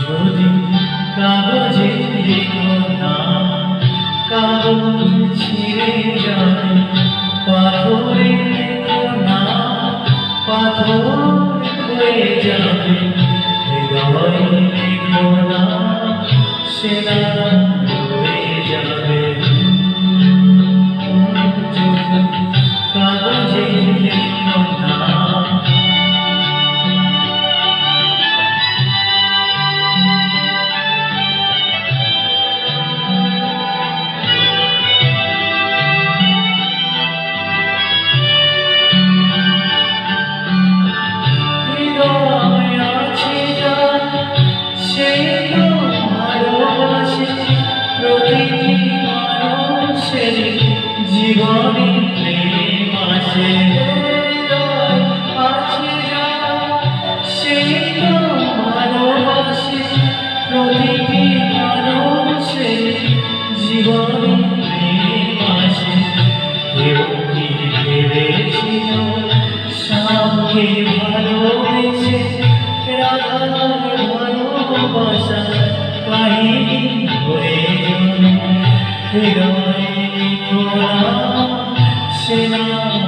যদি কাগজে লেখো না, কাগজ ছিঁড়ে যাবে। পাথরে লেখো না, পাথর হয়ে যাবে। হৃদয় লেখো না, সেনা হয়ে যাবে। কাগজে লেখো না। প্রতিটি মানুষের জীবনে প্রেম আসে। আছে যারা সেই তো ভালোবাসে। প্রতিটি মানুষের জীবনে প্রেম আসে। কেউ কি ভেবেছিল শ্যামকে ভালোবেসে রাধার ভালোবাসা কাহিনী হয়ে যাবে। হৃদয় খোলা সেনা